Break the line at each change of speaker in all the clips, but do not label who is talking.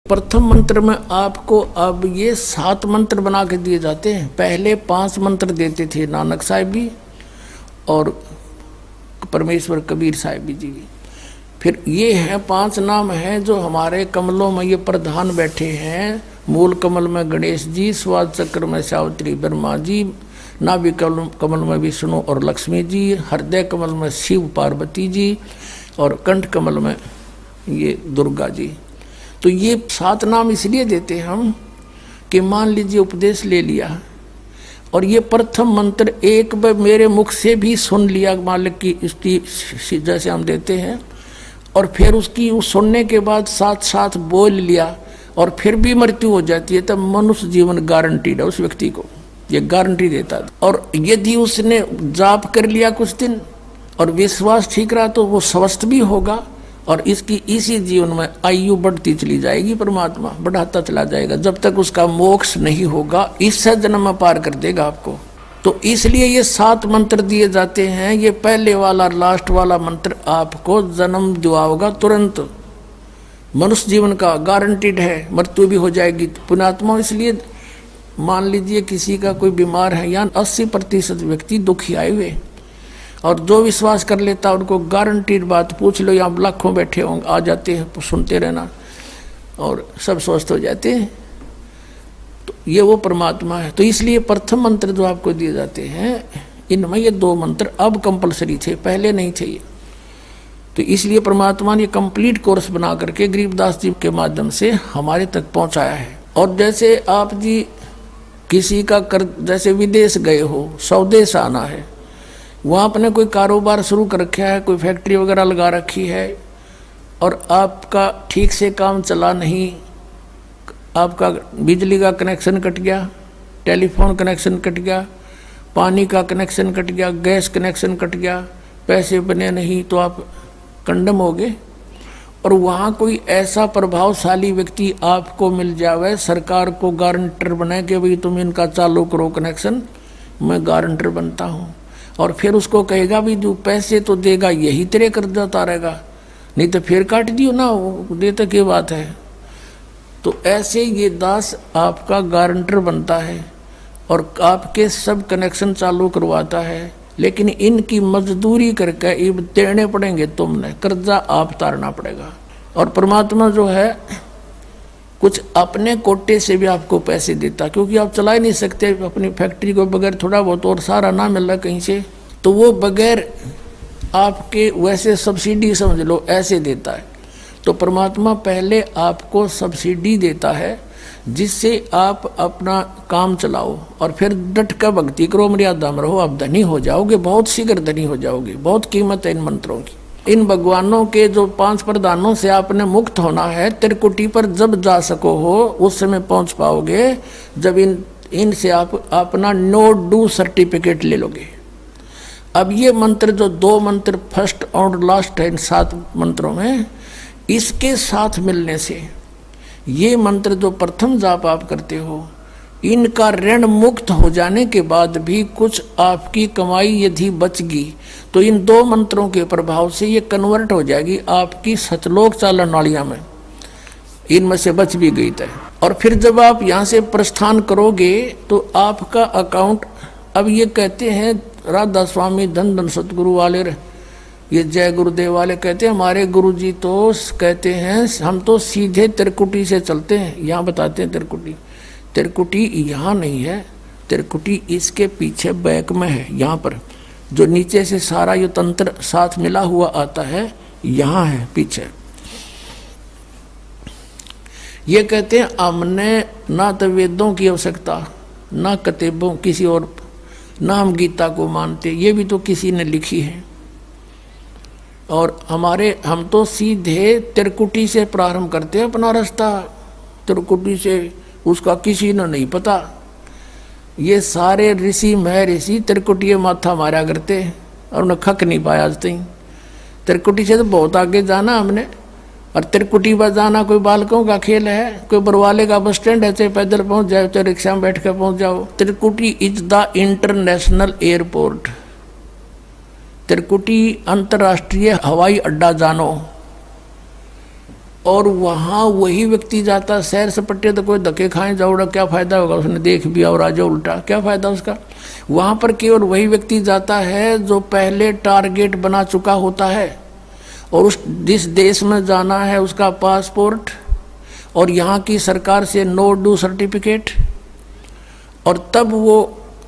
प्रथम मंत्र में आपको अब ये 7 मंत्र बना के दिए जाते हैं। पहले 5 मंत्र देते थे नानक साहिब भी और परमेश्वर कबीर साहिब जी। फिर ये है 5 नाम हैं जो हमारे कमलों में ये प्रधान बैठे हैं। मूल कमल में गणेश जी, स्वाद चक्र में सावित्री ब्रह्मा जी, नाभि कमल में विष्णु और लक्ष्मी जी, हृदय कमल में शिव पार्वती जी और कंठ कमल में ये दुर्गा जी। तो ये 7 नाम इसलिए देते हम कि मान लीजिए उपदेश ले लिया और ये प्रथम मंत्र एक बार मेरे मुख से भी सुन लिया मालिक की स्थिति जैसे हम देते हैं, और फिर उसकी उस सुनने के बाद साथ साथ बोल लिया और फिर भी मृत्यु हो जाती है, तब मनुष्य जीवन गारंटीड है उस व्यक्ति को, ये गारंटी देता है। और यदि उसने जाप कर लिया कुछ दिन और विश्वास ठीक रहा तो वो स्वस्थ भी होगा और इसकी इसी जीवन में आयु बढ़ती चली जाएगी, परमात्मा बढ़ाता चला जाएगा जब तक उसका मोक्ष नहीं होगा, इस जन्म में पार कर देगा आपको। तो इसलिए ये 7 मंत्र दिए जाते हैं। ये पहले वाला लास्ट वाला मंत्र आपको जन्म दिलाएगा तुरंत, मनुष्य जीवन का गारंटीड है, मृत्यु भी हो जाएगी पुण्यात्मा। इसलिए मान लीजिए किसी का कोई बीमार है, या 80% व्यक्ति दुखी आए हुए, और जो विश्वास कर लेता उनको गारंटीड बात पूछ लो, यहाँ लाखों बैठे होंगे, आ जाते हैं, सुनते रहना और सब स्वस्थ हो जाते हैं। तो ये वो परमात्मा है। तो इसलिए प्रथम मंत्र जो आपको दिए जाते हैं इनमें ये 2 मंत्र अब कंपलसरी थे, पहले नहीं थे ये। तो इसलिए परमात्मा ने कंप्लीट कोर्स बना करके गरीबदास जी के माध्यम से हमारे तक पहुंचाया है। और जैसे आप जी किसी का जैसे विदेश गए हो, स्वदेश आना है, वहाँ आपने कोई कारोबार शुरू कर रखा है, कोई फैक्ट्री वगैरह लगा रखी है और आपका ठीक से काम चला नहीं, आपका बिजली का कनेक्शन कट गया, टेलीफोन कनेक्शन कट गया, पानी का कनेक्शन कट गया, गैस कनेक्शन कट गया, पैसे बने नहीं तो आप कंडम हो गए। और वहाँ कोई ऐसा प्रभावशाली व्यक्ति आपको मिल जावे, सरकार को गारंटर बनाए कि भाई तुम इनका चालू करो कनेक्शन, मैं गारंटर बनता हूँ, और फिर उसको कहेगा भी जो पैसे तो देगा यही तेरे कर्जा उतारेगा, नहीं तो फिर काट दियो ना, वो देता क्या बात है। तो ऐसे ये दास आपका गारंटर बनता है और आपके सब कनेक्शन चालू करवाता है, लेकिन इनकी मजदूरी करके ये देने पड़ेंगे, तुमने कर्जा आप तारना पड़ेगा। और परमात्मा जो है कुछ अपने कोटे से भी आपको पैसे देता, क्योंकि आप चला ही नहीं सकते अपनी फैक्ट्री को बगैर थोड़ा बहुत और सारा ना मिल रहा कहीं से, तो वो बगैर आपके वैसे सब्सिडी समझ लो ऐसे देता है। तो परमात्मा पहले आपको सब्सिडी देता है जिससे आप अपना काम चलाओ और फिर डट कर भक्ति करो, मर्यादा में रहो, आप धनी हो जाओगे, बहुत शीघ्र धनी हो जाओगे। बहुत कीमत है इन मंत्रों की। इन भगवानों के जो 5 प्रधानों से आपने मुक्त होना है, त्रिकुटी पर जब जा सको हो उस समय पहुंच पाओगे जब इनसे आप अपना नो डू सर्टिफिकेट ले लोगे। अब ये मंत्र जो 2 मंत्र फर्स्ट और लास्ट है इन 7 मंत्रों में, इसके साथ मिलने से ये मंत्र जो प्रथम जाप आप करते हो, इनका ऋण मुक्त हो जाने के बाद भी कुछ आपकी कमाई यदि बचगी तो इन 2 मंत्रों के प्रभाव से ये कन्वर्ट हो जाएगी आपकी सतलोक चालन नालियाँ में, इनमें से बच भी गई तय। और फिर जब आप यहाँ से प्रस्थान करोगे तो आपका अकाउंट, अब ये कहते हैं राधा स्वामी धन धन सतगुरु वाले, ये जय गुरुदेव वाले कहते हैं, हमारे गुरुजी तो कहते हैं हम तो सीधे त्रिकुटी से चलते हैं। यहाँ बताते हैं त्रिकुटी यहाँ नहीं है, त्रिकुटी इसके पीछे बैक में है, यहाँ पर जो नीचे से सारा ये तंत्र साथ मिला हुआ आता है, यहाँ है पीछे। ये कहते हैं हमने ना तो वेदों की आवश्यकता, ना किताबों किसी और, ना हम गीता को मानते, ये भी तो किसी ने लिखी है, और हम तो सीधे त्रिकुटी से प्रारंभ करते हैं अपना रास्ता, त्रिकुटी से उसका किसी ने नहीं पता। ये सारे ऋषि महर्षि त्रिकुटी माथा मारा करते और उन्हें खक नहीं पाया आज तक। त्रिकुटी से तो बहुत आगे जाना हमने, और त्रिकुटी पर जाना कोई बालकों का खेल है, कोई बरवाले का बस स्टैंड है, चाहे पैदल पहुंच जाओ चाहे रिक्शा में बैठ कर पहुंच जाओ। त्रिकुटी इज द इंटरनेशनल एयरपोर्ट, त्रिकुटी अंतर्राष्ट्रीय हवाई अड्डा जानो। और वहाँ वही व्यक्ति जाता सैर सपट्टे, तो कोई धक्के खाए जाओड़ा क्या फायदा होगा, उसने देख भी और आ जाओ उल्टा, क्या फायदा उसका। वहाँ पर केवल वही व्यक्ति जाता है जो पहले टारगेट बना चुका होता है, और उस जिस देश में जाना है उसका पासपोर्ट और यहाँ की सरकार से नो डू सर्टिफिकेट, और तब वो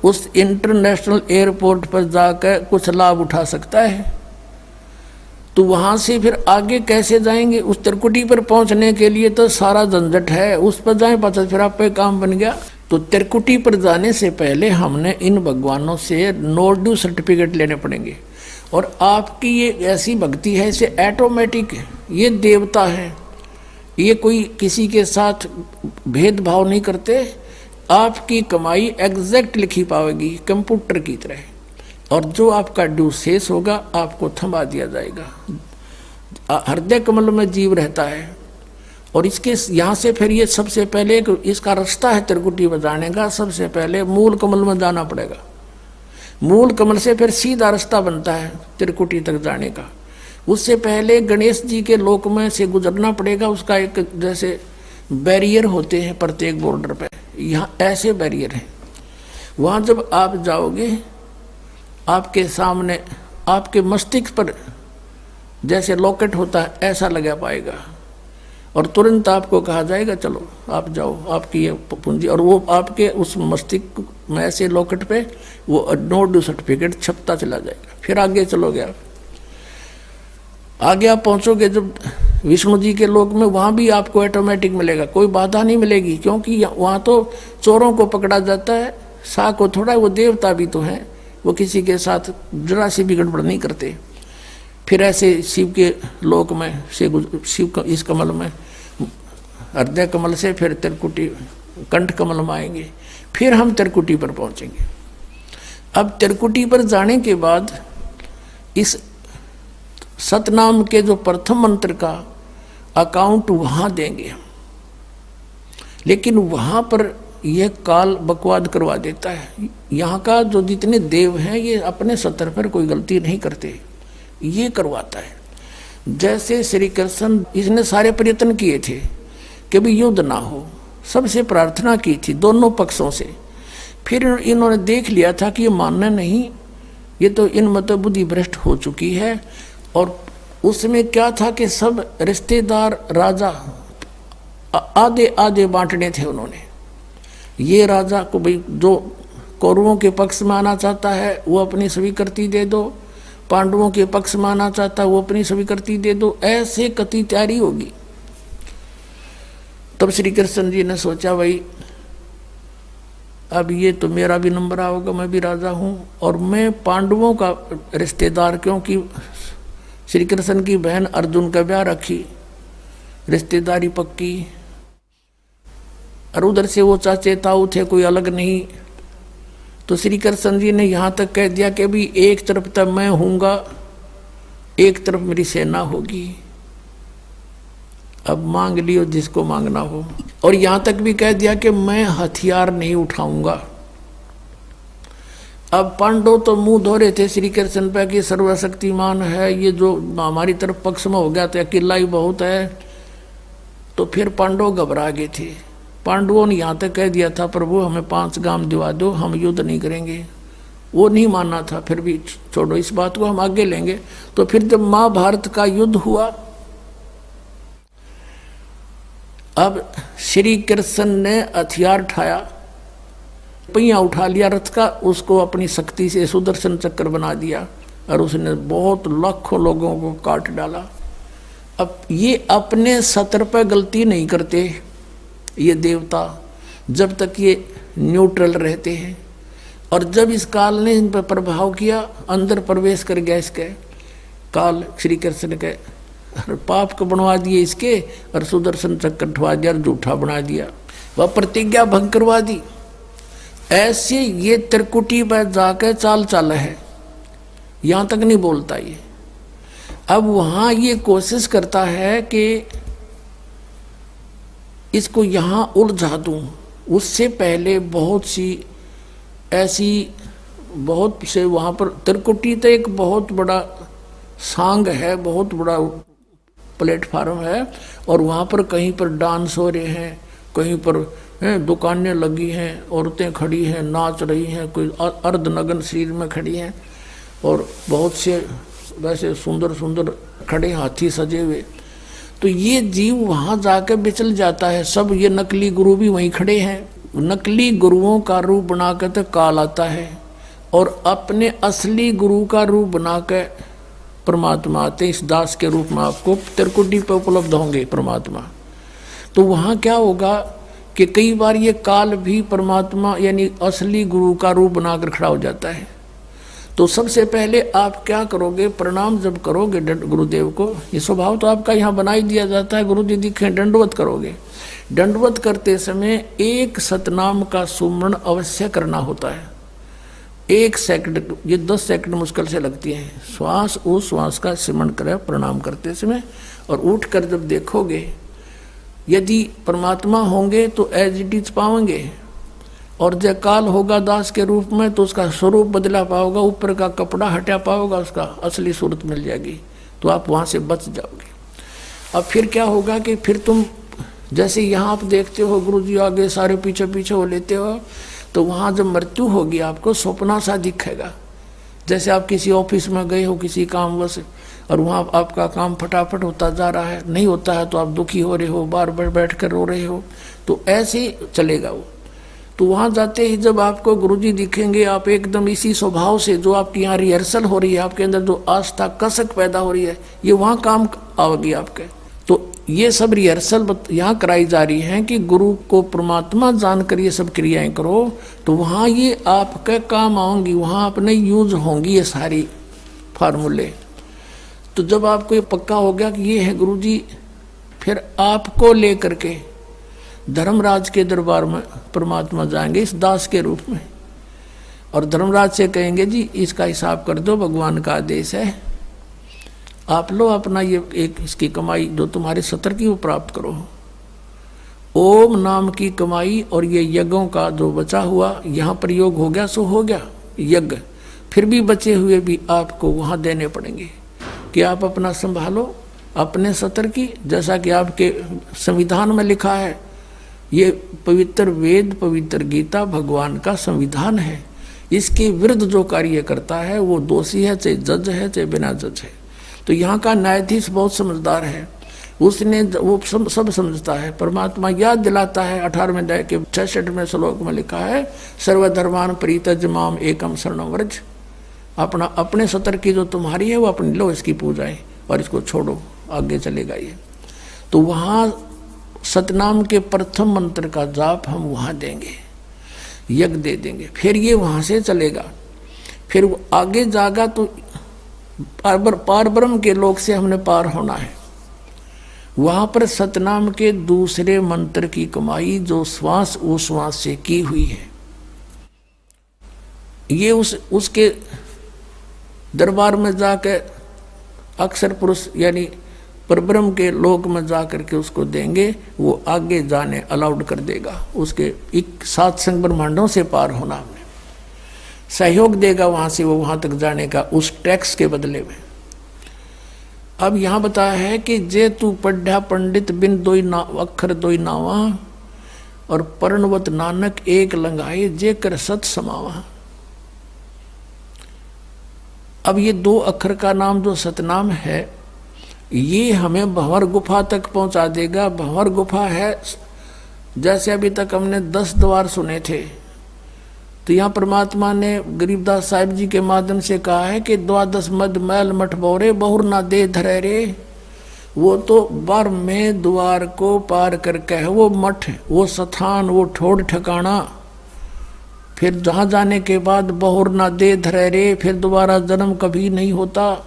उस इंटरनेशनल एयरपोर्ट पर जाकर कुछ लाभ उठा सकता है। तो वहाँ से फिर आगे कैसे जाएंगे, उस त्रिकुटी पर पहुँचने के लिए तो सारा झंझट है, उस पर जाए पता फिर आप पे काम बन गया। तो त्रिकुटी पर जाने से पहले हमने इन भगवानों से नो ड्यू सर्टिफिकेट लेने पड़ेंगे। और आपकी ये ऐसी भक्ति है, इसे ऑटोमेटिक, ये देवता है, ये कोई किसी के साथ भेदभाव नहीं करते, आपकी कमाई एग्जैक्ट लिखी पाएगी कंप्यूटर की तरह, और जो आपका ड्यू शेष होगा आपको थमा दिया जाएगा। हृदय कमल में जीव रहता है, और इसके यहाँ से फिर ये सबसे पहले इसका रास्ता है त्रिकुटी बजाने का, सबसे पहले मूल कमल में जाना पड़ेगा। मूल कमल से फिर सीधा रास्ता बनता है त्रिकुटी तक जाने का। उससे पहले गणेश जी के लोक में से गुजरना पड़ेगा, उसका एक जैसे बैरियर होते हैं प्रत्येक बॉर्डर पे, यहाँ ऐसे बैरियर हैं। वहाँ जब आप जाओगे आपके सामने आपके मस्तिष्क पर जैसे लॉकेट होता है ऐसा लगा पाएगा, और तुरंत आपको कहा जाएगा चलो आप जाओ, आपकी ये पूंजी, और वो आपके उस मस्तिष्क में ऐसे लॉकेट पे वो नो ड्यू सर्टिफिकेट छपता चला जाएगा। फिर आगे चलोगे आप, आगे आप पहुँचोगे जब विष्णु जी के लोक में, वहाँ भी आपको ऑटोमेटिक मिलेगा, कोई बाधा नहीं मिलेगी, क्योंकि वहाँ तो चोरों को पकड़ा जाता है, सा को थोड़ा, वो देवता भी तो हैं, वो किसी के साथ जरा सी भी गड़बड़ नहीं करते। फिर ऐसे शिव के लोक में से शिव इस कमल में हृदय कमल से फिर त्रिकुटी कंठ कमल में आएंगे, फिर हम त्रिकुटी पर पहुंचेंगे। अब त्रिकुटी पर जाने के बाद इस सतनाम के जो प्रथम मंत्र का अकाउंट वहाँ देंगे, लेकिन वहाँ पर यह काल बकवाद करवा देता है। यहाँ का जो जितने देव हैं ये अपने सतर पर कोई गलती नहीं करते, ये करवाता है। जैसे श्री कृष्ण, इसने सारे प्रयत्न किए थे कि भी युद्ध ना हो, सबसे प्रार्थना की थी दोनों पक्षों से, फिर इन्होंने देख लिया था कि ये मानना नहीं, ये तो इन मत बुद्धि भ्रष्ट हो चुकी है। और उसमें क्या था कि सब रिश्तेदार राजा आधे आधे बांटने थे उन्होंने। ये राजा को भाई जो कौरवों के पक्ष में आना चाहता है वो अपनी स्वीकृति दे दो, पांडवों के पक्ष में आना चाहता है वो अपनी स्वीकृति दे दो, ऐसे कति तैयारी होगी। तब श्री कृष्ण जी ने सोचा भाई अब ये तो मेरा भी नंबर आओगा, मैं भी राजा हूँ, और मैं पांडवों का रिश्तेदार, क्योंकि श्री कृष्ण की बहन अर्जुन का ब्याह रखी, रिश्तेदारी पक्की, और उधर से वो चाचे ताऊ थे, कोई अलग नहीं। तो श्री कृष्ण जी ने यहाँ तक कह दिया कि अभी एक तरफ तक मैं हूँगा, एक तरफ मेरी सेना होगी, अब मांग लियो जिसको मांगना हो। और यहाँ तक भी कह दिया कि मैं हथियार नहीं उठाऊंगा। अब पांडव तो मुंह धो रहे थे श्री कृष्ण पे कि सर्वशक्तिमान है, ये जो हमारी तरफ पक्ष में हो गया तो अकेला ही बहुत है। तो फिर पांडव घबरा गए थे। पांडवों ने यहाँ तक कह दिया था प्रभु हमें 5 गांव दिवा दो, हम युद्ध नहीं करेंगे। वो नहीं मानना था, फिर भी छोड़ो इस बात को, हम आगे लेंगे। तो फिर जब महाभारत का युद्ध हुआ, अब श्री कृष्ण ने हथियार उठाया, पहिया उठा लिया रथ का, उसको अपनी शक्ति से सुदर्शन चक्र बना दिया और उसने बहुत लाखों लोगों को काट डाला। अब ये अपने सतर पर गलती नहीं करते ये देवता, जब तक ये न्यूट्रल रहते हैं। और जब इस काल ने इन पर प्रभाव किया, अंदर प्रवेश कर गया इसके काल, श्री कृष्ण के पाप को बनवा दिए इसके, और सुदर्शन चक्र उठवा दिया और झूठा बना दिया, वह प्रतिज्ञा भंग करवा दी। ऐसे ये त्रिकुटी पर जाकर चाल चाल है, यहाँ तक नहीं बोलता ये। अब वहाँ ये कोशिश करता है कि इसको यहाँ उलझा दूँ। उससे पहले बहुत सी ऐसी बहुत से वहाँ पर त्रिकुटी तो एक बहुत बड़ा सांग है, बहुत बड़ा प्लेटफार्म है, और वहाँ पर कहीं पर डांस हो रहे हैं, कहीं पर दुकानें लगी हैं, औरतें खड़ी हैं, नाच रही हैं, कोई अर्धनग्न शरीर में खड़ी हैं, और बहुत से वैसे सुंदर सुंदर खड़े हाथी सजे हुए। तो ये जीव वहाँ जाकर बिचल जाता है। सब ये नकली गुरु भी वहीं खड़े हैं। नकली गुरुओं का रूप बनाकर तो काल आता है, और अपने असली गुरु का रूप बनाकर परमात्मा आते। इस दास के रूप में आपको त्रिकुटी पे उपलब्ध होंगे परमात्मा। तो वहाँ क्या होगा कि कई बार ये काल भी परमात्मा यानी असली गुरु का रूप बनाकर खड़ा हो जाता है। तो सबसे पहले आप क्या करोगे, प्रणाम जब करोगे गुरुदेव को, ये स्वभाव तो आपका यहाँ बना ही दिया जाता है, गुरु जी दिखे दंडवत करोगे। दंडवत करते समय एक सतनाम का सुमरण अवश्य करना होता है। 1 सेकंड, ये 10 सेकंड मुश्किल से लगती हैं। श्वास उस श्वास का सिमरण करें प्रणाम करते समय, और उठकर जब देखोगे यदि परमात्मा होंगे तो एज इट इज पाओगे, और जब काल होगा दास के रूप में तो उसका स्वरूप बदला पाओगा, ऊपर का कपड़ा हटा पाओगा, उसका असली सूरत मिल जाएगी, तो आप वहाँ से बच जाओगे। अब फिर क्या होगा कि फिर तुम जैसे यहाँ आप देखते हो गुरु जी आगे सारे पीछे पीछे हो लेते हो, तो वहाँ जब मृत्यु होगी आपको स्वप्ना सा दिखेगा। जैसे आप किसी ऑफिस में गए हो किसी कामवश, और वहाँ आपका काम फटाफट होता जा रहा है, नहीं होता है तो आप दुखी हो रहे हो, बार बार बैठ कर रो रहे हो, तो ऐसे ही चलेगा वो। तो वहाँ जाते ही जब आपको गुरुजी दिखेंगे, आप एकदम इसी स्वभाव से जो आपकी यहाँ रिहर्सल हो रही है, आपके अंदर जो आस्था कसक पैदा हो रही है, ये वहाँ काम आवेगी आपके। तो ये सब रिहर्सल यहाँ कराई जा रही है कि गुरु को परमात्मा जानकर ये सब क्रियाएं करो, तो वहाँ ये आपके काम आऊँगी, वहाँ अपने यूज होंगी ये सारी फार्मूले। तो जब आपको ये पक्का हो गया कि ये है गुरुजी, फिर आपको लेकर के धर्मराज के दरबार में परमात्मा जाएंगे इस दास के रूप में, और धर्मराज से कहेंगे जी इसका हिसाब कर दो, भगवान का आदेश है, आप लो अपना ये एक इसकी कमाई जो तुम्हारे सत्र की वो प्राप्त करो। ओम नाम की कमाई और ये यज्ञों का जो बचा हुआ यहाँ प्रयोग हो गया सो हो गया यज्ञ, फिर भी बचे हुए भी आपको वहाँ देने पड़ेंगे कि आप अपना संभालो अपने सत्र की। जैसा कि आपके संविधान में लिखा है, ये पवित्र वेद पवित्र गीता भगवान का संविधान है, इसके विरुद्ध जो कार्य करता है वो दोषी है, चाहे जज है चाहे बिना जज है। तो यहाँ का न्यायाधीश बहुत समझदार है, उसने वो सब समझता है। परमात्मा याद दिलाता है 18वें अध्याय के 66वें श्लोक में लिखा है, सर्वधर्मान परित्यज माम एकम शरणं व्रज। अपना अपने सत्र की जो तुम्हारी है वो अपनी लो, इसकी पूजाएं, और इसको छोड़ो, आगे चलेगा ये। तो वहाँ सतनाम के प्रथम मंत्र का जाप हम वहाँ देंगे, यज्ञ दे देंगे, फिर ये वहाँ से चलेगा, फिर वो आगे जागा तो पार ब्रह्म के लोक से हमने पार होना है। वहाँ पर सतनाम के दूसरे मंत्र की कमाई जो श्वास उश्वास से की हुई है, ये उसके दरबार में जाकर अक्षर पुरुष यानी परब्रह्म के लोक में जा करके उसको देंगे, वो आगे जाने अलाउड कर देगा, उसके 7 संग ब्रह्मांडों से पार होना हमें सहयोग देगा वहाँ से वो वहाँ तक जाने का, उस टैक्स के बदले में। अब यहाँ बताया है कि जे तू पढ़ा पंडित बिन दोई ना अक्षर दोई नावा, और पर्णवत नानक एक लंगाए जे कर सत समावा। अब ये 2 अक्षर का नाम जो सतनाम है, ये हमें भंवर गुफा तक पहुंचा देगा। भंवर गुफा है, जैसे अभी तक हमने 10 द्वार सुने थे, तो यहाँ परमात्मा ने गरीबदास साहिब जी के माध्यम से कहा है कि 12 मद मैल मठ बोरे बहुर ना दे धरे रे। वो तो 12वें द्वार को पार करके है वो मठ, वो स्थान, वो ठोड़ ठिकाना, फिर जहाँ जाने के बाद बहुर ना दे धरे रे, फिर दोबारा जन्म कभी नहीं होता।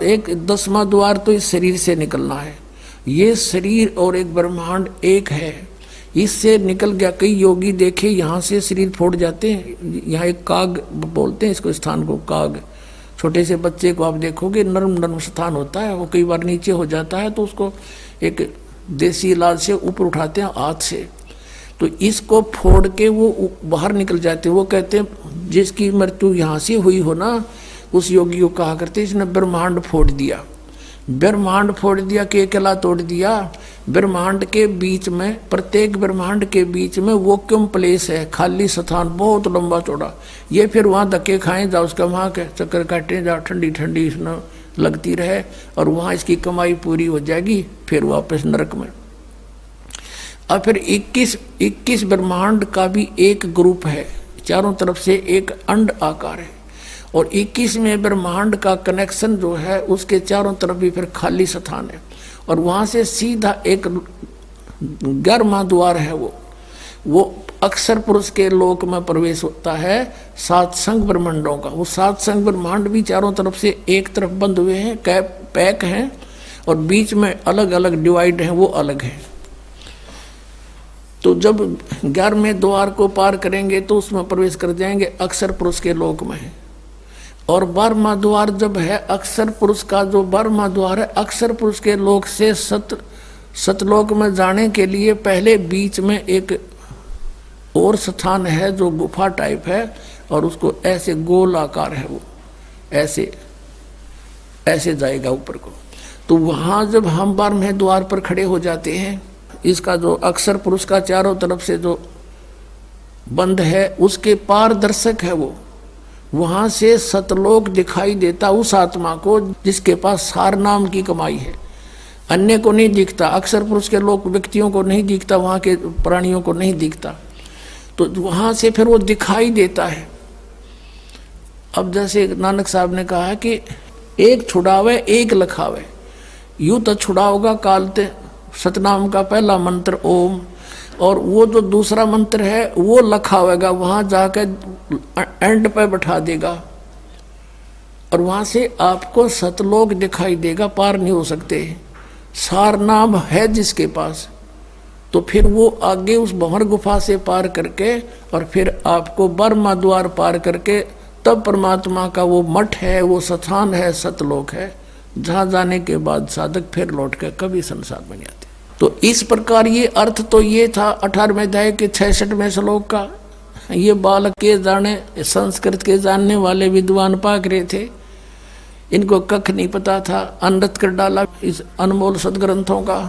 एक 10वां द्वार तो इस शरीर से निकलना है, ये शरीर और एक ब्रह्मांड एक है, इससे निकल गया। कई योगी देखे यहाँ से शरीर फोड़ जाते हैं, यहाँ एक काग बोलते हैं इसको, स्थान को काग। छोटे से बच्चे को आप देखोगे नर्म नर्म स्थान होता है, वो कई बार नीचे हो जाता है तो उसको एक देसी इलाज से ऊपर उठाते हैं हाथ से, तो इसको फोड़ के वो बाहर निकल जाते हैं। वो कहते हैं जिसकी मृत्यु यहाँ से हुई हो ना, उस योगी को कहा करते इसने ब्रह्मांड फोड़ दिया। ब्रह्मांड फोड़ दिया, केकला तोड़ दिया। ब्रह्मांड के बीच में, प्रत्येक ब्रह्मांड के बीच में वैक्यूम प्लेस है, खाली स्थान, बहुत लंबा चौड़ा। ये फिर वहाँ धक्के खाएं जाओ, उसका वहाँ के चक्कर काटे जाओ, ठंडी ठंडी इसमें लगती रहे, और वहाँ इसकी कमाई पूरी हो जाएगी, फिर वापस नरक में। और फिर 21 ब्रह्मांड का भी एक ग्रुप है, चारों तरफ से एक अंड आकार है, और 21वें ब्रह्मांड का कनेक्शन जो है उसके चारों तरफ भी फिर खाली स्थान है, और वहाँ से सीधा एक 11वां द्वार है, वो अक्षर पुरुष के लोक में प्रवेश होता है, 7 संघ ब्रह्मांडों का। वो 7 संघ ब्रह्मांड भी चारों तरफ से एक तरफ बंद हुए हैं, पैक हैं, और बीच में अलग अलग डिवाइड हैं, वो अलग है। तो जब 11वें द्वार को पार करेंगे तो उसमें प्रवेश कर जाएंगे, अक्षर पुरुष के लोक में है। और 12वां द्वार जब है अक्षर पुरुष का, जो 12वां द्वार है अक्षर पुरुष के लोक से सतलोक में जाने के लिए पहले बीच में एक और स्थान है जो गुफा टाइप है, और उसको ऐसे गोल आकार है, वो ऐसे ऐसे जाएगा ऊपर को। तो वहाँ जब हम 12वें द्वार पर खड़े हो जाते हैं, इसका जो अक्षर पुरुष का चारों तरफ से जो बंद है उसके पारदर्शक है, वो वहाँ से सतलोक दिखाई देता उस आत्मा को जिसके पास सार नाम की कमाई है। अन्य को नहीं दिखता, अक्षर पुरुष के लोग व्यक्तियों को नहीं दिखता, वहाँ के प्राणियों को नहीं दिखता, तो वहाँ से फिर वो दिखाई देता है। अब जैसे नानक साहब ने कहा कि एक छुड़ावे एक लखावे, यूँ तो छुड़ाओगा कालते सतनाम का पहला मंत्र ओम, और वो जो दूसरा मंत्र है वो लखावेगा, वहाँ जाकर एंड पे बैठा देगा, और वहाँ से आपको सतलोक दिखाई देगा, पार नहीं हो सकते। सार नाम है जिसके पास, तो फिर वो आगे उस भंवर गुफा से पार करके, और फिर आपको 12वां द्वार पार करके तब परमात्मा का वो मठ है, वो स्थान है, सतलोक है, जहाँ जाने के बाद साधक फिर लौट कर कभी संसार में नहीं आते। तो इस प्रकार ये अर्थ तो ये था 18वें अध्याय के 66वें श्लोक का। ये बालक के जाने, संस्कृत के जानने वाले विद्वान पाक रहे थे, इनको कख नहीं पता था, अनृत कर डाला इस अनमोल सदग्रंथों का।